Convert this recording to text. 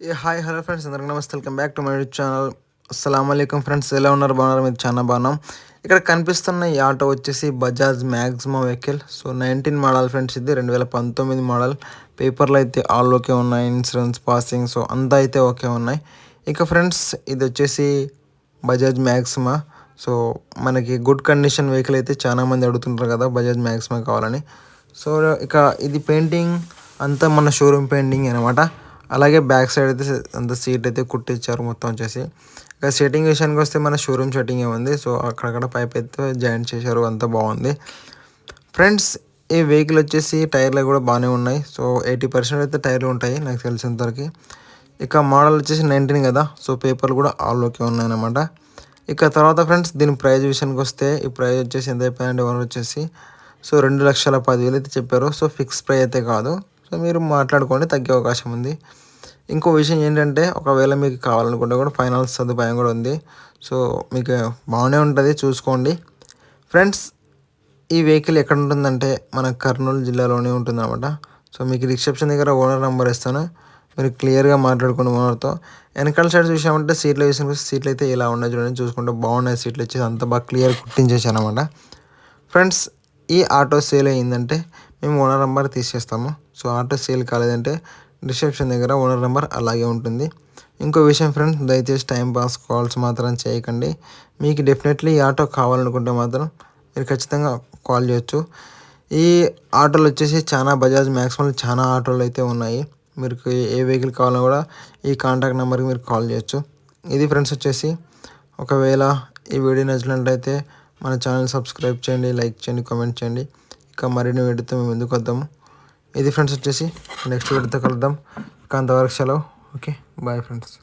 Hi hello friends, అందరికీ నమస్తే. Welcome back to my YouTube channel. అస్సలం అయికం ఫ్రెండ్స్, ఎలా ఉన్నారు? బాగున్నారు? మీరు చాలా బాగున్నాం. ఇక్కడ కనిపిస్తున్న ఈ ఆటో వచ్చేసి Bajaj మ్యాక్సిమా vehicle. So 19 model friends, ఇది 2019 మోడల్. పేపర్లు అయితే ఆల్ ఓకే ఉన్నాయి, ఇన్సూరెన్స్ పాసింగ్ సో అంతా అయితే ఓకే ఉన్నాయి. ఇక ఫ్రెండ్స్, ఇది వచ్చేసి బజాజ్ మ్యాక్సిమా. సో మనకి గుడ్ కండిషన్ వెహికల్ అయితే చాలామంది అడుగుతుంటారు కదా, బజాజ్ మ్యాక్సిమా కావాలని. సో ఇక ఇది పెయింటింగ్ అంతా మన షోరూమ్ పెయింటింగ్ అనమాట. అలాగే బ్యాక్ సైడ్ అయితే అంత సీట్ అయితే కుట్టించారు మొత్తం వచ్చేసి. ఇక సెట్టింగ్ విషయానికి వస్తే మన షోరూమ్ సెట్టింగ్ ఉంది. సో అక్కడక్కడ పైప్ అయితే జాయింట్ చేశారు, అంతా బాగుంది ఫ్రెండ్స్. ఈ వెహికల్ వచ్చేసి టైర్లు కూడా బాగానే ఉన్నాయి. సో 80% అయితే టైర్లు ఉంటాయి నాకు తెలిసినంతవరకు. ఇక మోడల్ వచ్చేసి 19 కదా, సో పేపర్లు కూడా ఆల్ ఓకే ఉన్నాయన్నమాట. ఇక తర్వాత ఫ్రెండ్స్, దీని ప్రైస్ విషయానికి వస్తే ఈ ప్రైస్ వచ్చేసి ఎంత అయిపోయిందంటే ఓనర్ వచ్చేసి సో 2,10,10,000 అయితే చెప్పారు. సో ఫిక్స్ ప్రైస్ అయితే కాదు. సో మీరు మాట్లాడుకోండి, తగ్గే అవకాశం ఉంది. ఇంకో విషయం ఏంటంటే, ఒకవేళ మీకు కావాలనుకుంటే కూడా ఫైనాన్స్ సదుపాయం కూడా ఉంది. సో మీకు బాగానే ఉంటుంది, చూసుకోండి ఫ్రెండ్స్. ఈ వెహికల్ ఎక్కడ ఉంటుందంటే మన కర్నూలు జిల్లాలోనే ఉంటుందన్నమాట. సో మీకు రిసెప్షన్ దగ్గర ఓనర్ నెంబర్ ఇస్తాను, మీరు క్లియర్గా మాట్లాడుకోండి ఓనర్తో. వెనకాల సైడ్ చూసామంటే సీట్లు అయితే ఇలా ఉన్నాయి చూడండి, చూసుకుంటే బాగున్నాయి సీట్లు వచ్చేసి, అంత బాగా క్లియర్ కుట్టించేసాను అనమాట ఫ్రెండ్స్. ఈ ఆటో సేల్ అయ్యిందంటే మేము ఓనర్ నెంబర్ తీసేస్తాము. సో ఆటో సేల్ కాలేదంటే రిసెప్షన్ దగ్గర ఓనర్ నెంబర్ అలాగే ఉంటుంది. ఇంకో విషయం ఫ్రెండ్స్, దయచేసి టైంపాస్ కాల్స్ మాత్రం చేయకండి. మీకు డెఫినెట్లీ ఈ ఆటో కావాలనుకుంటే మాత్రం మీరు ఖచ్చితంగా కాల్ చేయొచ్చు. ఈ ఆటోలు వచ్చేసి చాలా బజాజ్ మ్యాక్సిమం చాలా ఆటోలు అయితే ఉన్నాయి. మీరు ఏ వెహికల్ కావాలన్నా కూడా ఈ కాంటాక్ట్ నెంబర్కి మీరు కాల్ చేయొచ్చు. ఇది ఫ్రెండ్స్ వచ్చేసి, ఒకవేళ ఈ వీడియో నచ్చినట్లయితే మన ఛానల్ సబ్స్క్రైబ్ చేయండి, లైక్ చేయండి, కామెంట్ చేయండి. ఇంకా మరిన్ని వీడియోతో మేము ఎందుకు వద్దాము. ఇది ఫ్రెండ్స్ వచ్చేసి నెక్స్ట్ వీడియోతో కలుద్దాం. అంతవరకు సెలవు. Okay, bye friends.